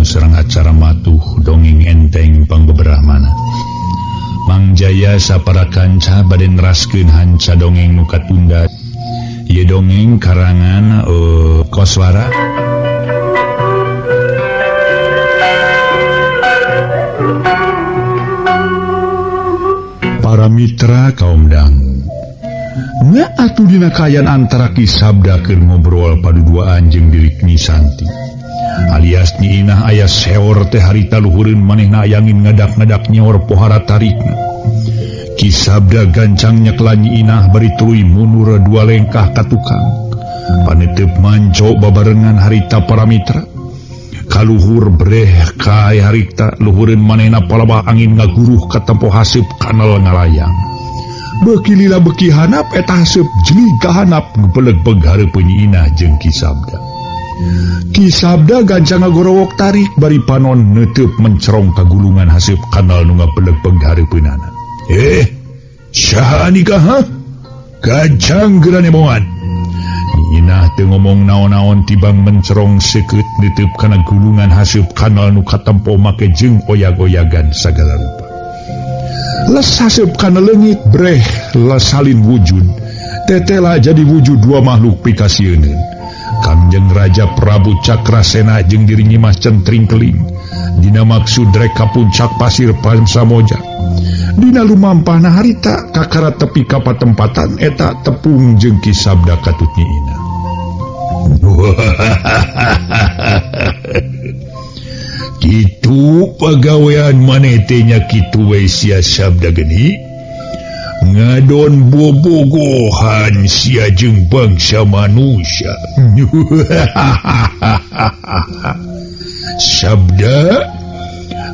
dangu serang acara matuh dongeng enteng pangbeberah mana. Mang Jaya sapara kanca bade neraskeun hanca dongeng nu katunda. Ieu dongeng karangan Koswara. Para mitra kaum dangu, nya atuh dina kayan antara Ki Sabda keur ngobrol paduduaan jeung Dewi Nisanti. Alias Nyi Inah aya seor teh harita luhureun manehna ayangin ngadak-ngadak nyaor pohara tarikna. Ki Sabda gancang nyekla Nyi Inah bari tuluy mundur dua lengkah ka tukang. Paneteup manco babarengan harita para mitra. Kaluhur breh ka harita luhureun manehna palabah angin ngaguruh ka tempo haseup kanal ngalayang. Beuki lila beuki hanap eta haseup jeli ka hanap ngeupeleg-peg hareupeun Nyi Inah jeung Ki Sabda. Ki Sabda gancang ngagorowok tarik bari panon neuteub mencerong ka gulungan haseup kanal nu ngapeleg-peg hareupeunana. Saha anika ha? Gancang geurane moan. Nyi Inah teu ngomong naon-naon tibang mencerong seukeut neuteub kana gulungan haseup kanal nu katempo make jeung oyag-oyagan sagala rupa. Les haseup kana leungit breh salin wujud. Tetela jadi wujud dua makhluk pikasieun. Kangjeng Raja Prabu Cakrasena jeung diri Nyi Mas Centring Keling dina maksud rek ka puncak pasir Pansamoja. Dina lumampahna harita kakara tepi ka patempatan eta tepung jeung Ki Sabda katut Nyi Inah. Kitu pagawean maneh teh nya kitu we sia Sabda geni. Ngadon bobogohan sia jeung bangsa manusia. Sabda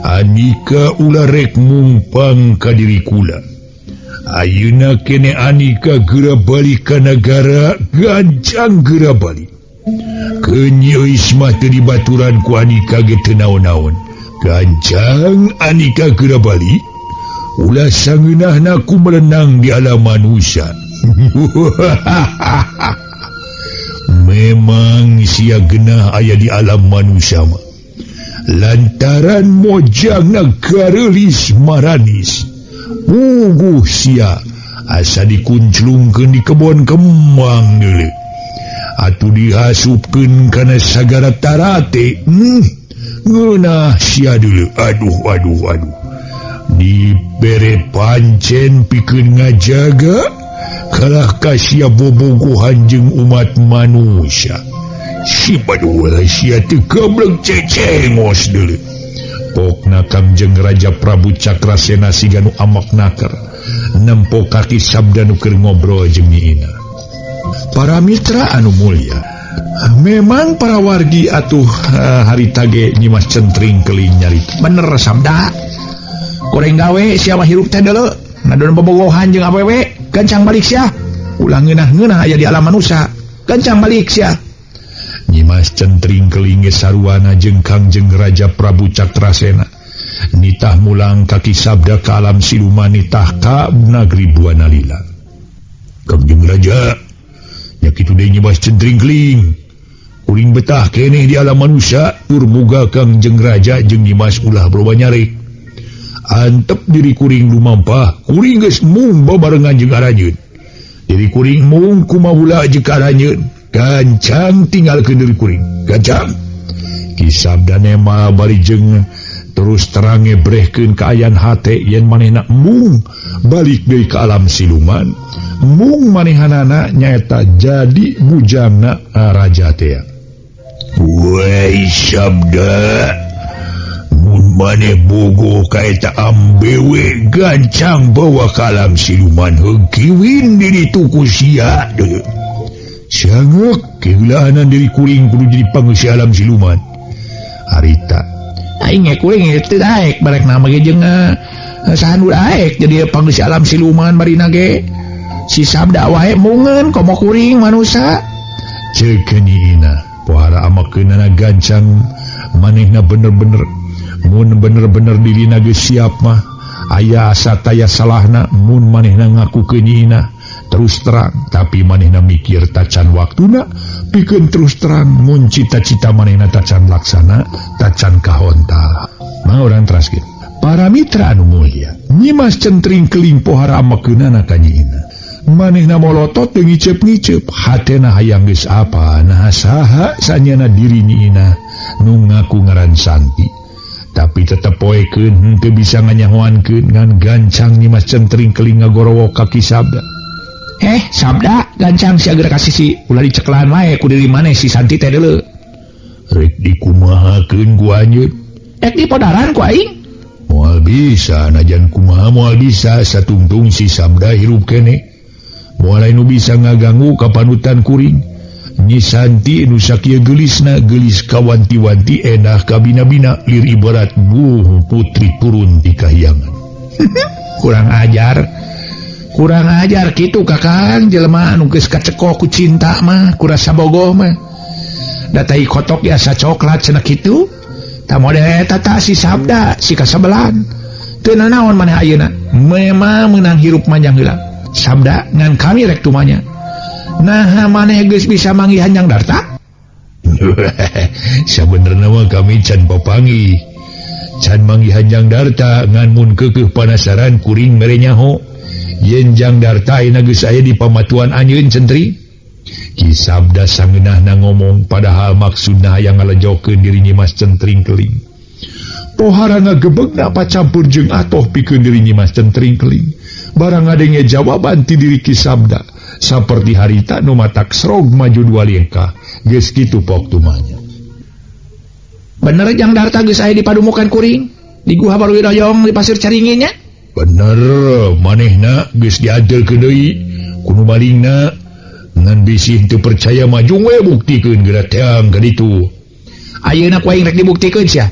anika ulah rek mumpang ka diri kula. Ayeuna kene anika geura balik ka nagara gancang geura balik. Kenyeuis mah teu dibaturan ku anika ge teu naon-naon. Gancang anika geura balik. Ulah sangeunahna ku melenang di alam manusia. Memang sia genah aya di alam manusia mah. Lantaran mojangna gareulis maranis. Puguh sia asa dikunclungkeun di kebon kembang deuleu. Atuh dihasupkeun kana sagara tarate. Ngeunah sia deuleu. Aduh. Dibere pancen pikeun ngajaga kalah kasia bobogohan jeung umat manusia. Si badua sia teu goblok cecengos deuleu. Pokna Kangjeng Raja Prabu Cakrasena siga nu amak nakar nempo kaki Sabda nu keur ngobrol jeung Nyi Inah. Para mitra anu mulya, memang para wargi atuh harita ge Nyi Mas Centring Keling nyarita. Bener Sabda. Koreng gawe sia mah hirup teh deuleu. Ngadon bobogohan jeung awewe, gancang balik sia. Ulah ngeunah-ngeunah aya di alam manusia. Gancang balik sia. Nyi Mas Centring Keling saruana jeung Kangjeng Raja Prabu Cakrasena nitah mulang kaki Sabda ka alam siluman nitah ka nagri Buana Lila. Kangjeng Raja, nya kitu deui Nyi Mas Centring Keling. Kuring betah keneh di alam manusia tur muga Kangjeng Raja jeung Nyi Mas ulah beroba nyarek. Antep diri kuring lumampah, kuring geus mung babarengan jeung aranjeun. Diri kuring mung kumaha ulah jeung aranjeun. Gancang tinggalkeun diri kuring. Gancang. Ki Sabda nema bari jeung terus terang ngebrehkeun ka ayan hate yen manehna mung balik deui ka alam siluman. Mung manehanana nyaeta jadi bujangna raja teh. Wei Sabda, mun maneh bogo ka eta ambewe gancang bawa ka alam siluman heukiwin diri tuku sia deuleu. Sangek keulaanan diri kuring kudu jadi pangeusi alam siluman. Harita aing kuring teu daek barek nama ge jeung sahan daek jadi pangeusi alam siluman marina ge. Si Sabda wae mungeun komo kuring manusia. Ceuk Nyi Inah pohara amakeunana gancang manehna bener-bener mun bener-bener dirina geus siap mah aya asa taya salahna mun manehna ngaku ke Nyi Inah terus terang tapi manehna mikir tacan waktuna pikeun terus terang mun cita-cita manehna tacan laksana tacan kahontal. Mah urang teraskeun para mitra anu mulia Nyimas centring keling pohara amakeunana ka nyiina manehna molotot teu ngicep-ngicep hatena hayang geus apa nah saha sanyana diri nyiina nu ngaku ngaran Santi tapi tetep poekeun henteu bisa nganyahoankeun ngan gancang Nyimas centring keling ngagorowo ka Ki Sabda. Sabda gancang si agar kasih ulah diceklaan wae ku diri maneh si Santi teh deuleu. Rek dikumahakeun ku anjeun. Dipodaran ku aing. Moal bisa najan kumaha moal bisa satungtung si Sabda hirup keneh. Moal anu bisa ngaganggu ka panutan kuring. Nyi Santi nu sakieu geulisna geulis kawanti-wanti endah kabina-bina lir ibarat putri turun ti kahyangan. Kurang ajar kitu Kakang jelema anu geus kaceko ku cinta mah kurasa bogoh mah. Datai kotok biasa coklat cenah kitu. Ta mode eta ta si Sabda si kasabelan. Teu nanaon maneh ayeuna. Memang meunang hirup manjang heula. Sabda ngan kami rek tumanya. Nah maneh geus bisa manggih Hanjang Darta? Sabenerna mah kami can papanggih. Can manggih Hanjang Darta ngan mun keukeuh panasaran kuring mere nyaho. Yen Jang Darta ayeuna geus aya di pamatuan anjeun centri. Ki Sabda sangeunahna ngomong padahal maksudna hayang ngalejokeun diri Nyimas centring keling. Pohara ngagebegna pacampur jeung atoh pikeun diri Nyimas centring keling. Barang ngadenge jawaban ti diri Ki Sabda. Saperti harita nu matak srog maju dua lengkah geus kitu pok tumanya. Bener Jang Darta geus aya di padumukan kuring di Guha Baru Widoyong di Pasir Caringin nya? Bener manehna geus diadelkeun deui ku nu balingna ngan bisi teu percaya maju we buktikeun geura teang ka ditu. Ayeuna ku aing rek dibuktikeun sia.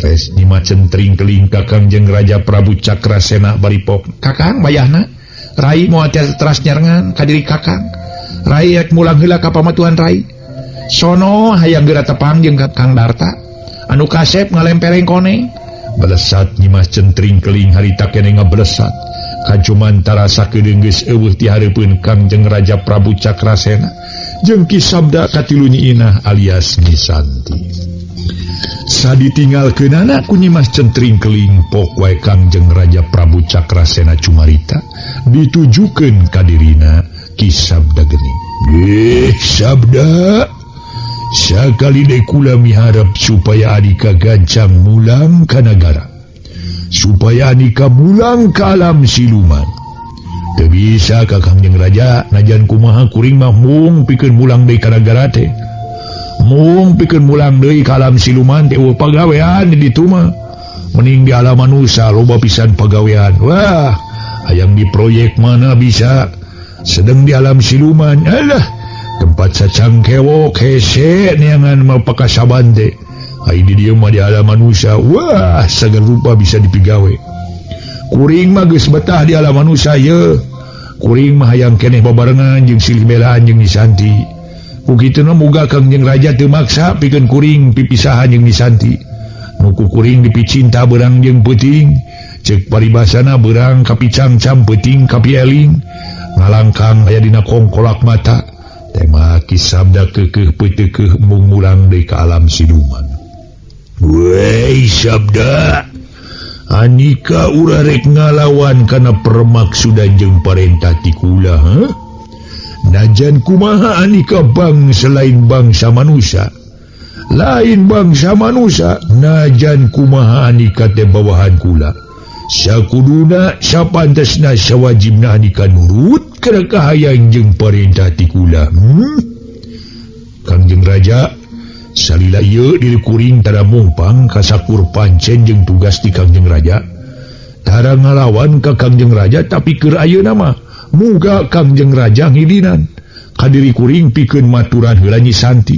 Res Nyimas centring keling Kakang jeung Raja Prabu Cakrasena baripok. Kakang bayahna Rai moal teras nyarengan ka diri Kakang. Rai rek mulang heula ka pamatuan Rai. Sono hayang geura tepang jeung Kakang Darta anu kasep ngalempereng koneng. Belesat Nyimas centring keling harita keneh ngablesat. Kacuman tarasa kedeung geus eueuh ti hareupeun Kangjeng Raja Prabu Cakrasena jeung Ki Sabda katilu nyiina alias Nyi Santi. Saditinggalkeunana ku Nyimas centring keling pok wae Kangjeng Raja Prabu Cakrasena cumarita ditujukeun ka dirina Ki Sabda geuning. Sabda, sakali deui kula miharep supaya adika gancang mulang ka nagara. Supaya adika mulang ka alam siluman. Teu bisa ka Kangjeng Raja najan kumaha kuring mah mung pikeun mulang deui ka nagara teh. Mung pikeun mulang deui ka alam siluman teh pagawean di ditu mah. Mending di alam manusia loba pisan pagawean. Wah, hayang di proyek mana bisa. Sedang di alam siluman, alah tempat sacangkewok hese neangan mapakasaban teh. Ai di dieu mah di alam manusia, wah sagala rupa bisa dipigawe. Kuring mah geus betah di alam manusia ye. Kuring mah hayang keneh babarengan jeung silih belaan jeung Nyi Santi. Ku kituna muga Kangjeng Raja teu maksa pikeun kuring pipisahan jeung Nyi Santi. Nu ku kuring dipicinta beurang jeung peuting, ceuk paribasana beurang kapicangcam peuting kapieling. Ngalangkang aya dina kongkolak mata. Tema Ki Sabda keukeuh peuteukeuh mung mulang deui ka alam siluman. Wei Sabda, anika urang rek ngalawan kana permaksudan jeung parentah ti kula, heuh? Najan kumaha anika bangsa lain bangsa manusia. Lain bangsa manusia, najan kumaha anika teh bawahan kula. Sakuduna sapantesna sawajibna anika nurut kana kahayang jeung parentah ti kula. Kangjeng Raja, salila ieu diri kuring tara mumpang kasakur pancen jeung tugas ti Kangjeng Raja. Tara ngalawan ka Kangjeng Raja tapi keur ayeuna mah muga Kangjeng Raja ngidinan ka diri kuring pikeun maturan heula Nyi Santi.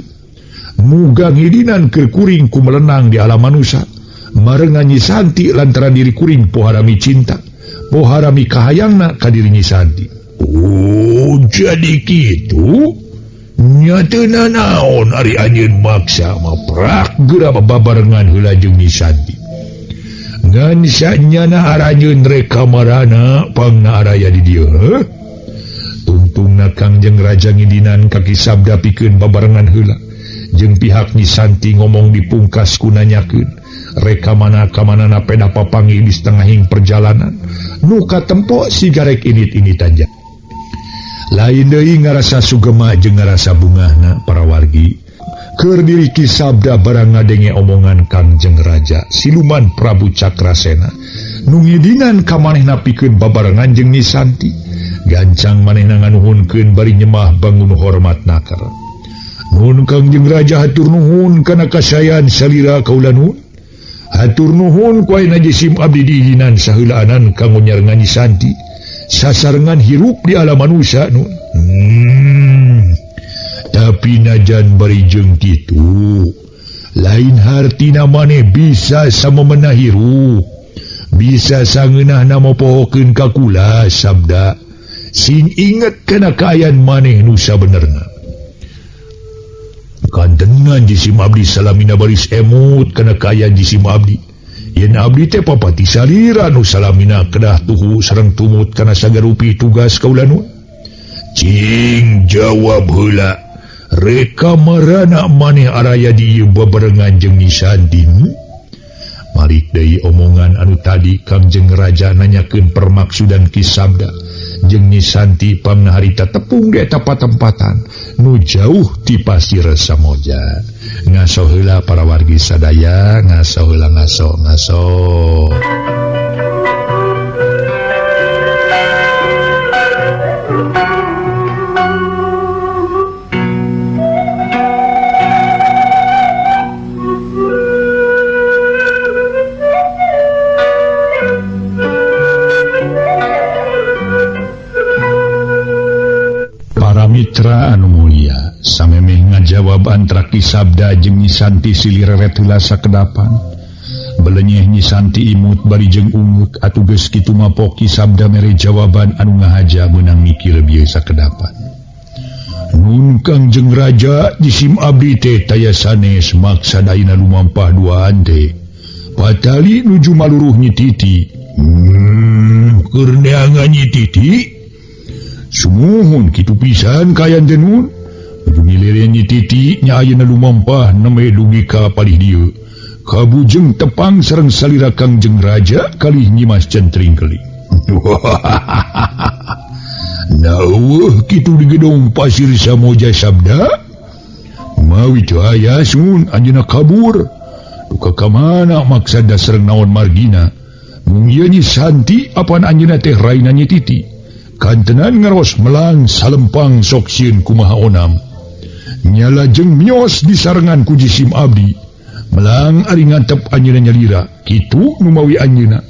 Muga ngidinan keur kuring kumelenang di alam manusia. Marengan Nyi Santi lantaran diri kuring poharami cinta, poharami kahayangna ka diri Nyi Santi. Oh, jadi kitu? Nya teu nanaon ari anjeun maksa mah prak geura babarengan heula jeung Nyi Santi. Ngan sanyana aranjeun rek kamarana pangna araya di dieu. tungtung na Kangjeng Raja ngidinan kaki sabda pikeun babarengan heula jeung pihak Nyi Santi ngomong dipungkas kunanyakeun reka mana peda papangi di setengahing perjalanan nu katempo sigarek init-init aja lain deui ngarasa sugema jeung ngarasa bungahna para wargi keur diri Ki Sabda barang ngadenge omongan Kangjeng Raja siluman Prabu Cakrasena nu ngidinan ka manehna pikeun babarengan jeung Nyi Santi gancang manehna nganuhunkeun bari nyemah bangun hormat nakar nun Kangjeng Raja hatur nuhun kana kasayan salira kaula nuhun hatur nuhun ku ayeuna jisim abdi diizinan saheulaanan kanggo nyarengan Nyi Santi sasarengan hirup di alam manusia nu tapi najan bari jeung kitu lain hartina maneh bisa samemena hirup bisa sangeunahna mopohokeun ka kula sabda sing inget kana kaayaan maneh nu sabenerna kantengan jisim abdi salamina baris emut kana kaayaan jisim abdi yen abdi teh papati salira nu salamina kedah tuhu sareng tumut kana sagarupi tugas kaula nu cing jawab heula reka marana maneh araya di ieu babarengan jeung Nyi Santi malik deui omongan anu tadi Kangjeng Raja nanyakeun permaksudan Ki Sabda jeung Nyi Santi pangna harita tepung di eta patempatan nu jauh ti Pasir Samoja ngaso heula para wargi sadaya ngaso heula ngaso Mitra anu mulia samemeh ngajawab antara Ki Sabda jeung Nyi Santi silireret heula sakedapan belenyeh Nyi Santi imut bari jeung ungeuk atugeus kitu mapok Ki Sabda mere jawaban anu ngahaja meunang mikir bieu sakedapan nun Kangjeng Raja jisim abdi teh taya sanes maksad ayeuna lumampah duaan teh patali nuju maluruh Nyi Titi keur neangan Nyi Titi sumuhun kitu pisan kayan denun ujung ngilire Nyi Titi nya ayeuna lumampah neme dugi ka palih dieu kabujeng tepang sareng salira Kangjeng Raja kalih Nyimas Centring keling naueuh kitu di gedung Pasir Samoja Sabda mawi teu aya sun anjeunna kabur duka ka mana maksada sareng naon margina mung ieu Nyi Santi apaan anjeunna teh raina Nyi Titi kantenan ngaros melang salempang sok sieun kumaha onam nyala jeung mios di sarengan ku jisim abdi melang ari ngantep anjeunna nyalira kitu nu mawi anjeunna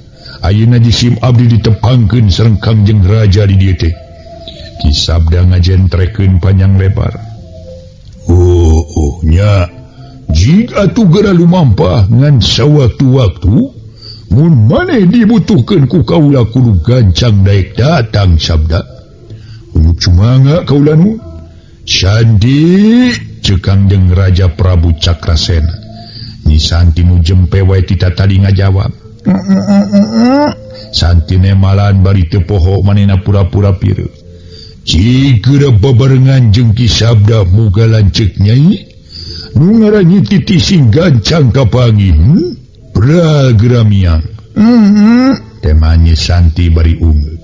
ayeuna jisim abdi ditepangkeun sareng Kangjeng Raja di dieu teh Ki Sabda ngajentrekeun panjang lebar nya jika atuh geura lumampah ngan sawaktu-waktu mun maneh dibutuhkeun ku kaula kudu gancang daek datang Sabda unu cumanga kaula nu Santi ceuk Kangjeng Raja Prabu Cakrasena Nyi Santi nu jempe wae tita tadi ngajawab Santi nemalan bari teu poho manehna pura-pura pieu cikeura babarengan jeung Ki Sabda muga lanceuk Nyai nu ngaran Nyi Titi sing gancang kapanggih Pragramiang tema Nyi Santi bari ungeuk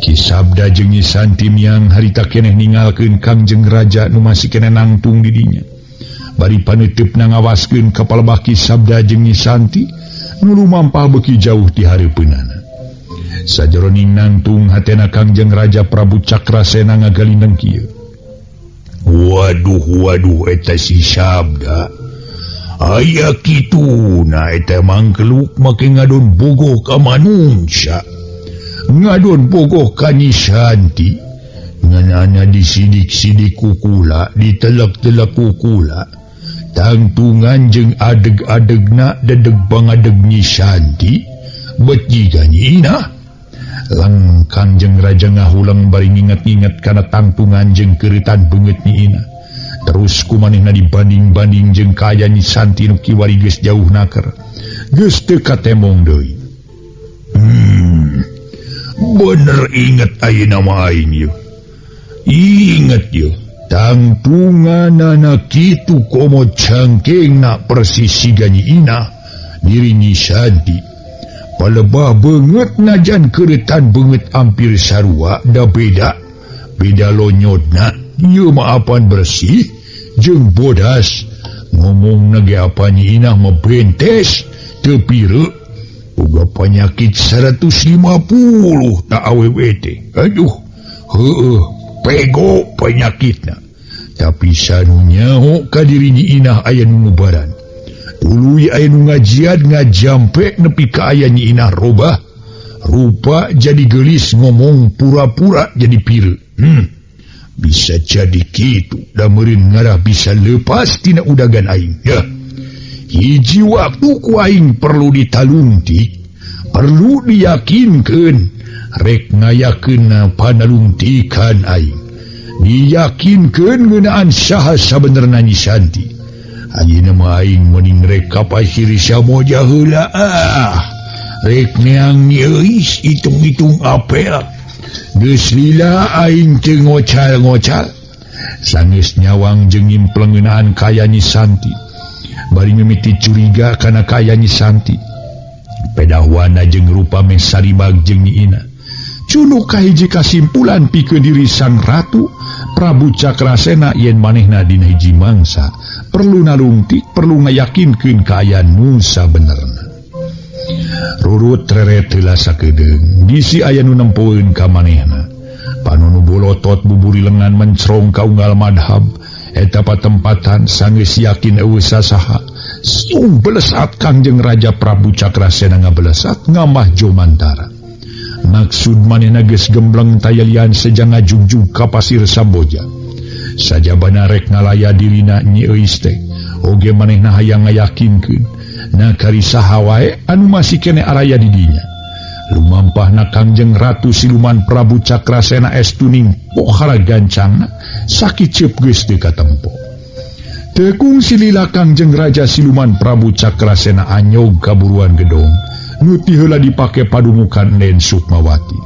Ki Sabda jeung Nyi Santi miang harita keneh ningalkeun Kangjeng Raja nu masih keneh nangtung di dinya bari paneutupna ngawaskeun ka palebah Ki Sabda jeung Nyi Santi nu lumampah beuki jauh ti hareupeunana sajeroning nangtung hatena Kangjeng Raja Prabu Cakrasena ngagalindeng kieu waduh eta si Sabda aya kitu na eta mangkeluk make ngadon bogoh ka manungsa ngadon bogoh ka Nyi Santi nganana disidik-sidik kukula ditelek-telek kukula tangtungan jeung adeg-adegna dedeg bangadeg Nyi Santi bet jiga nyina lang Kangjeng Raja ngahulang bari nginget-nginget kana tangtungan jeung keuritan beungeut nyina terus kumanehna dibanding-banding jeung kaayaan Nyi Santi nu kiwari geus jauh naker geus teu katemong deui bener inget ayeuna mah aing ieu Ingat yo, tangtungan anak kitu komo cangkeng nak persis siga Nyi Inah diri Nyi Santi. Palebah banget najan keretan banget hampir sarua da beda lonyodna ieu maapan bersih jeung bodas ngomong nage apa Nyi Inah mebentes teu pireu boga penyakit 150 tak awewe teh. Aduh, heueuh pego penyakitna. Tapi sanunya ka diri Nyi Inah aya nu ngubaran. Tuluy aya nu ngajian ngajampe nepi ka aya Nyi Inah robah rupa jadi gelis ngomong pura-pura jadi pireu. Bisa jadi kitu da meureun ngarah bisa lepas tina udagan aing. Ya. Hiji waktu ku aing perlu ditalungtik, perlu diyakinkeun, rek ngayakeun panalungtikan aing. Diyakinkeun ngeunaan saha sabenerna Nyi Santi. Ayeuna mah aing mending rek kapasir samoja heula rek neang euis hitung-hitung apel. Geus lila aing teu ngocal-ngocal. Sanggeus nyawang jeung nyimpleng ngeunaan kaya Nyi Santi. Bari mimiti curiga kana kaya Nyi Santi. Pedahwana jeung rupa meh saribag jeung Nyi Inah. Cunu kahiji kasimpulan pikeun diri sang ratu Prabu Cakrasena yen manehna dina hiji mangsa perlu nalungtik, perlu ngayakinkeun kaayaan nu sabenerna. Rurut reret heula sakedeung bisi aya nu nempoeun ka manehna. Panunu bolotot buburi lengan mencrong ka unggal madhab. Eta patempatan sanggeus yakin eueuh sasaha sung belesat Kangjeng Raja Prabu Cakrasena ngabelesat ngamah jomantara. Maksud manehna geus gembleng tayalian sejang ngajugjug ka pasir Samboja. Sajabana rek ngalaya dirina Nyi Euis teh oge manehna hayang ngayakinkeun na kari saha wae anu masih kene araya di dinya. Lumampahna Kangjeng Ratu Siluman Prabu Cakrasena estuning pohara gancangna sakiceup geus teu katempo. Tekung silila Kangjeng Raja Siluman Prabu Cakrasena anyog kaburuan gedong nu ti heula dipake padumukan Len Sukmawati.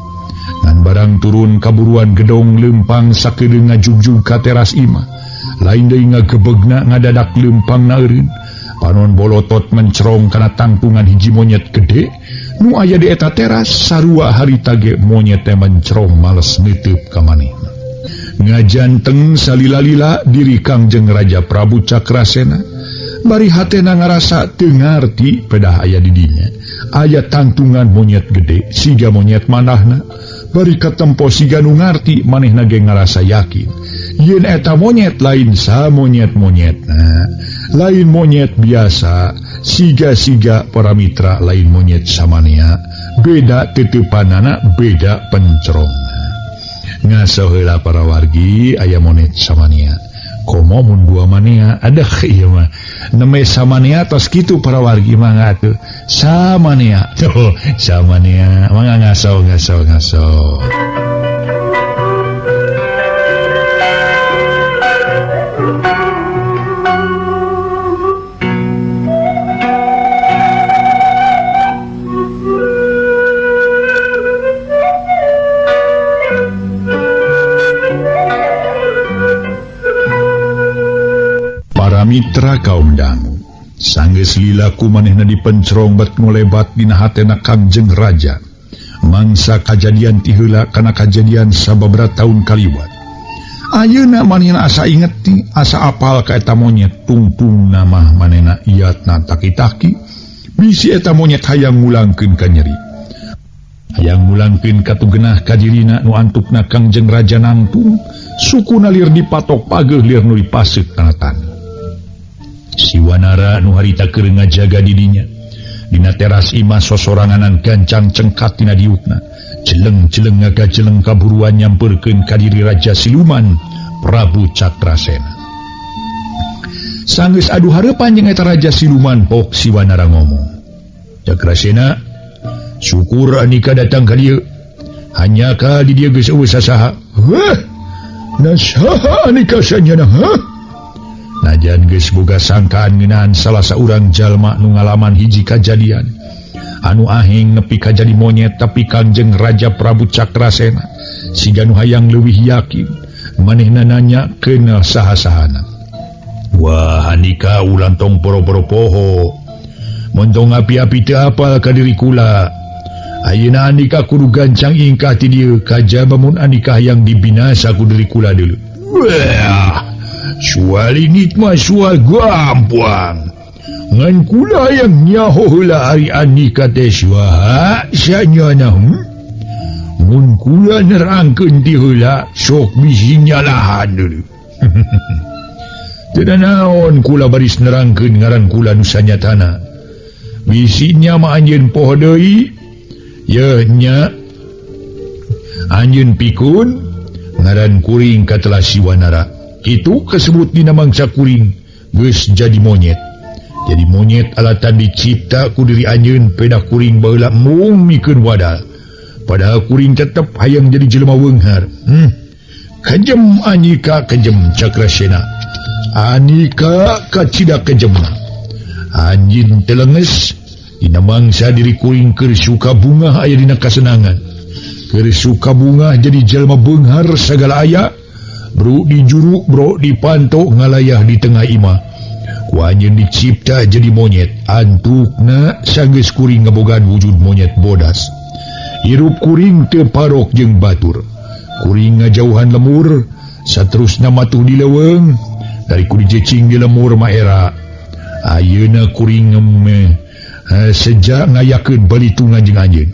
Ngan barang turun kaburuan gedong leumpang sakedeung ngajugjug ka teras imah. Lain deui ngagebegna ngadadak leumpangna eureun. Panon bolotot mencrong kana tangtungan hiji monyet gede nu aya di eta teras sarua harita ge monyet teh mencrong males neuteup ka manehna. Ngajanteng salila-lila diri Kangjeng Raja Prabu Cakrasena bari hatena ngarasa teu ngarti pedah aya di dinya aya tangtungan monyet gede siga monyet manahna. Bari katempo siga nu ngarti manehna ge ngarasa yakin yen eta monyet lain sa monyet-monyetna, lain monyet biasa siga-siga para mitra, lain monyet samanea, beda teuteupannana, beda pencrongna. Ngaso heula para wargi aya monyet samanea. Komo mun dua manea ada ieu mah. Neme samanea tos kitu para wargi mah atuh. Samanea. Tuh, samanea. Mangga ngaso. Mitra kaum dangu sanggeus lila ku manehna dipencrong bat ngolebat dina hatena Kangjeng Raja mangsa kajadian ti heula kana kajadian sababaraha taun kaliwat. Ayeuna manehna asa ingeti, asa apal ka eta monyet tungtungna mah manehna iatna taki-taki bisi eta monyet hayang ngulangkeun ka nyeri, hayang ngulangkeun ka tugenah ka dirina nu antukna Kangjeng Raja nangtung sukuna lir dipatok pageuh lir nu dipaseuk kana tanah. Siwanara nu harita keur ngajaga di dinya dina teras imah sosoranganan gancang cengkat tina diukna jeleng-jeleng ngagajeleng kaburuan nyampeurkeun ka diri Raja Siluman Prabu Cakrasena. Sanggeus adu hareupan jeung eta Raja Siluman pok Siwanara ngomong, "Cakrasena, syukur anika datang ka dieu. Hanya ka di dieu geus eueuh sasaha?" "Heh, nasaha anika sanyana, heh?" Najan geus boga sangkaan ngeunaan salah saurang jalma nu ngalaman hiji kajadian anu ahing nepi ka jadi monyet, tapi Kangjeng Raja Prabu Cakrasena siga nu hayang leuwih yakin manehna nanya kena saha-sahana. Wah, Andika ulang tong poro-poro poho. Montong api-api teu apal ka diri kula. Ayeuna Andika kudu gancang ingkah ti dieu kajaba mun Andika yang dibinasa ku diri kula deuleu. Wah, soal ini mah soal gampang. Ngan kula yang nyaho heula ari Andika teh sanyana. Mun kula nerangkeun ti heula sok bisi nyalahan deuleu. Teu naon kula baris nerangkeun ngaran kula nu sanyatana. Bisinya mah anjeun poho deui. Ye nya anjeun pikun ngaran kuring katelah siwanara. Itu kesebut dina mangsa kuring geus jadi monyet. Jadi monyet alatan dicipta ku diri anjeun peda kuring baheula mung mikeun wadal. Padahal kuring tetep hayang jadi jelema weunghar. Kejem Andika kejem Cakrasena. Andika kacida kejemna. Anjeun telenges dina mangsa diri kuring keur suka bunga aya dina kasenangan. Keur suka bunga jadi jelema beunghar sagala aya. Bro di juru, bro di panto ngalayah di tengah imah. Ku anjeun dicipta jadi monyet. Antukna sanggeus kuring ngabogaan wujud monyet bodas. Hirup kuring teu parok jeung batur. Kuring ngajauhan lemur, saterusna matuh di leuweung, dari ku dijecing di lemur maera. Ayeuna kuring sejak ngayakeun balitungan jeung anjeun.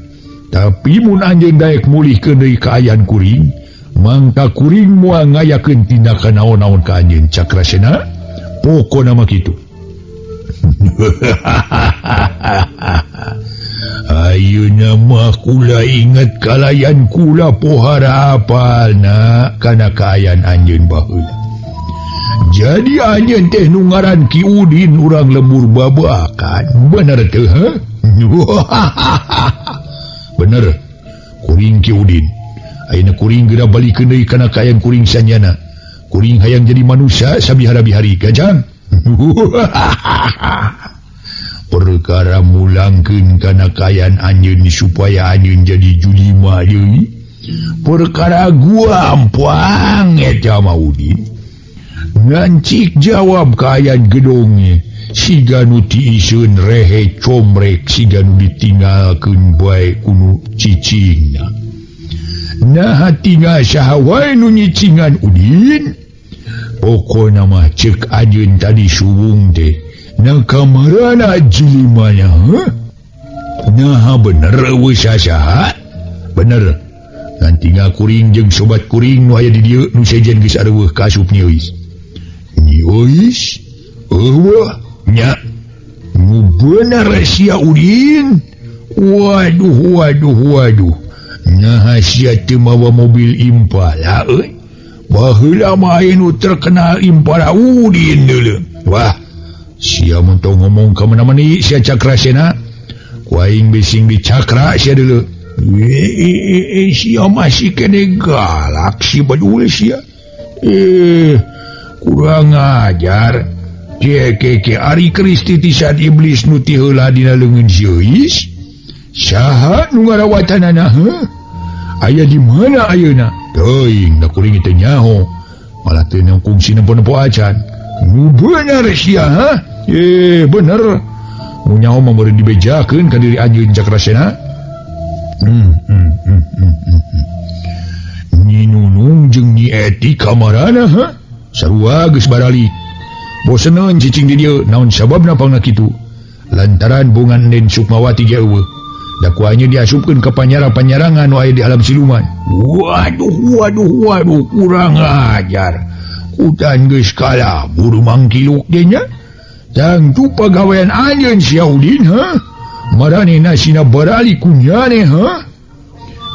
Tapi mun anjeun daek mulihkeun deui kaayaan kuring, mangka kuring moal ngayakeun tindakan naon-naon ka anjeun. Cakrasena, pokona mah kitu. Ayeuna mah kula inget kalayan kula pohara apalna kana kaayaan anjeun baheula. Jadi anjeun teh nu ngaran Ki Udin urang lembur babakan. Bener teu ha? Bener. Kuring Ki Udin. Ayeuna kuring geura balikeun deui kana kaayaan kuring sanjana. Kuring hayang jadi manusia sabihara-bihari gajang. Perkara mulangkeun kana kaayaan anjeun supaya anjeun jadi julima deui. Perkara gampang eta mah Udin. Ngancik jawab kaayaan gedongnya. Siga nu tiiseun rehe comrek siga nu ditinggalkeun bae kunu cicingna. Nah tinggal saha wae nu nyicingan Udin. Pokona mah cek anjeun tadi suwung teh na kamarana jilimanya. Nah bener we saha? Bener. Ngan tinggal kuring jeung sobat kuring nu aya di dieu nu sejen geus areueuh ka asup Nyois. Nyois? Wah, nya. Nu bener sia Udin. Waduh. Nah sia teu mawa mobil Impala euy. Baheula mah aya nu terkenal Impala Udin deuleu. Wah, sia mun tong ngomong ka mana-mana sia Cakrasena. Ku aing bising dicakra sia deuleu. Sia masih kene galak si badul sia. Kurang ajar. Ke Ari Kristi tisad iblis nu ti heula dina leungeun Nyois. Saha nu ngarawatanana? Aya di mana ayeuna? Teuing da kuring teh nyaho. Malah teu kungsi nempo-nempo acan. Nu bener sia ha? Bener. Nu nyaho mah meureun dibejakeun ka diri anjeun Cakrasena. Nyi Nunung jeung Nyi Eti kamarana ha? Sarua geus baralik. Boseneun cicing di dieu naon sababna pangna kitu. Lantaran bungan Den Sukmawati ge eueuh. Da ku anya diasupkeun ka panyarangan nu aya di alam siluman. Waduh, kurang ajar. Udan geus kalabur mangkiluk ge nya. Tangtu pagawean anjeun sia Udin ha? Maranehna sina baralik kunyane ha?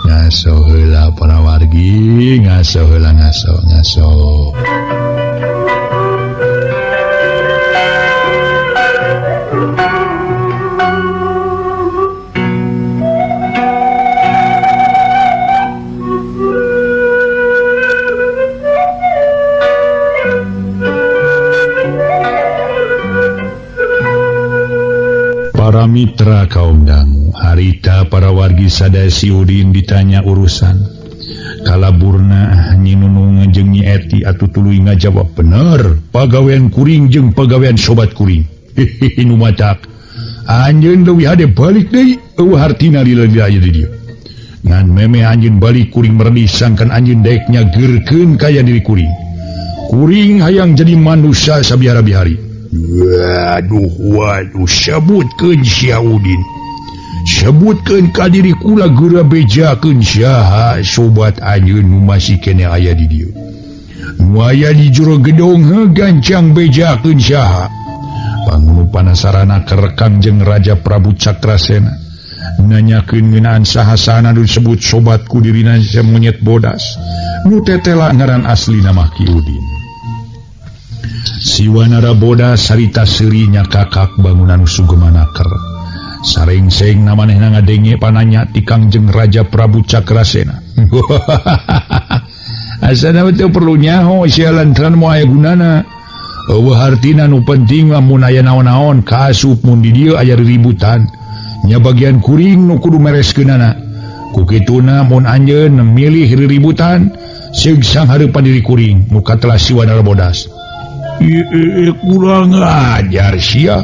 Ngaso heula para wargi, ngaso heula ngaso. Para mitra kaum dangu, harita para wargi sadaya si Udin ditanya urusan. kalaburna nyinunung jeung Nyi Eti atuh tuluy ngajawab, bener pagawean kuring jeung pagawean sobat kuring. Hehehe nu macak anjeun leuwih hade balik deui eueuh hartina lila aya di dieu. Ngan meme anjeun balik kuring merenih sangkan anjeun daek nyageurkeun kaya diri kuring. Kuring hayang jadi manusia sabihara-bihari. Waduh sebutkeun Sia Udin. Sebutkeun ka diri kula geura bejakeun saha sobat anjeun nu masih kene aya di dieu. Nu aya di jero gedong gancang bejakeun saha. Pangulu panasarana kerekam jeung Raja Prabu Cakrasena nanyakeun ngeunaan sahasana nu disebut sobatku dirina monyet bodas nu tetela ngaran aslina mah Ki Udin. Siwanara bodas harita seuri nya kakak bangunan sugumanaker sareng-seng namanehna ngadenge pananya ti Kangjeng Raja Prabu Cakrasena. Asana teu perlu nyaho sia lantaran moal aya gunana. Eueuh hartina nu penting lamun aya naon-naon kaasup mun di dieu aya riributan nya bagian kuring nu kudu mereskeunana. Ku kituna mun anjeun milih riributan seug sang hareupan diri kuring nu katelah Siwanara bodas. Kurang ajar sia.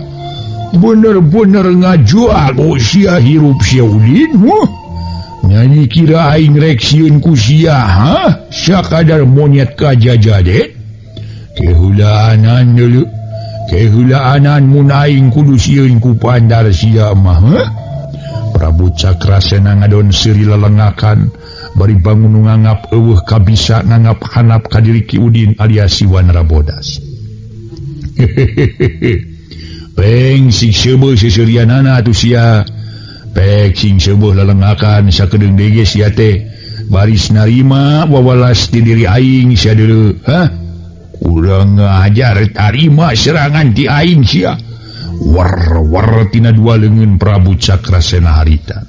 Bener-bener ngajuago sia hirup Sia Udin. Nyanyi kira aing rek sieun ku sia sakadar monyet kajajadet. Kehulaanan dulu kehulaanan mun aing kudu sieun ku pandar sia mah. Prabu Cakrasena ngadon seuri lelengakan bari bangun ngangap eueuh kabisa ngangap hanap ka diri Ki Udin alias Siwanara bodas. Peng sing seueuh seseurianana atuh sia. Pek sing seueuh lelengakan sakedeung deui sia teh baris narima wawalas ti diri aing sia deuleu. Urang ngajar tarima serangan ti aing sia. War tina dua leungeun Prabu Cakrasena harita.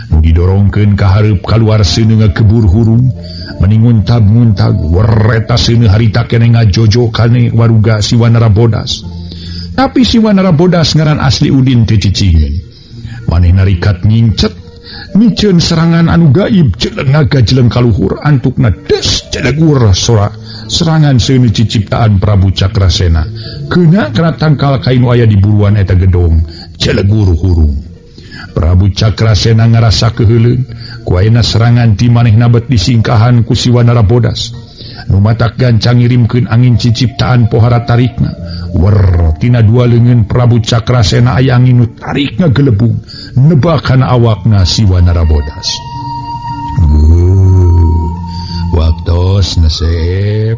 Nu didorongkeun ka hareup kaluar seuneu ngakebur hurung meninguntag-nguntag war eta seuneu harita keneh ngajojo kane waruga Siwanara bodas. Tapi Siwanara bodas ngaran asli Udin teu cicingeun. Manehna rikat ngincet miceun serangan anu gaib jeleng naga jeleng kaluhur antukna des celegur sora serangan seuneu ciciptaan Prabu Cakrasena keuna kana tangkal kainu aya di buruan eta gedong celegur hurung. Prabu Cakrasena ngarasa keheuleun ku ayeuna serangan ti manehna bet disingkahan ku Siwanara bodas nu matak gancang ngirimkeun angin ciciptaan pohara tarikna. Wer tina dua leungeun Prabu Cakrasena aya angin nu tarikna gelebung nebak kana awakna Siwanara bodas. Waktos nasib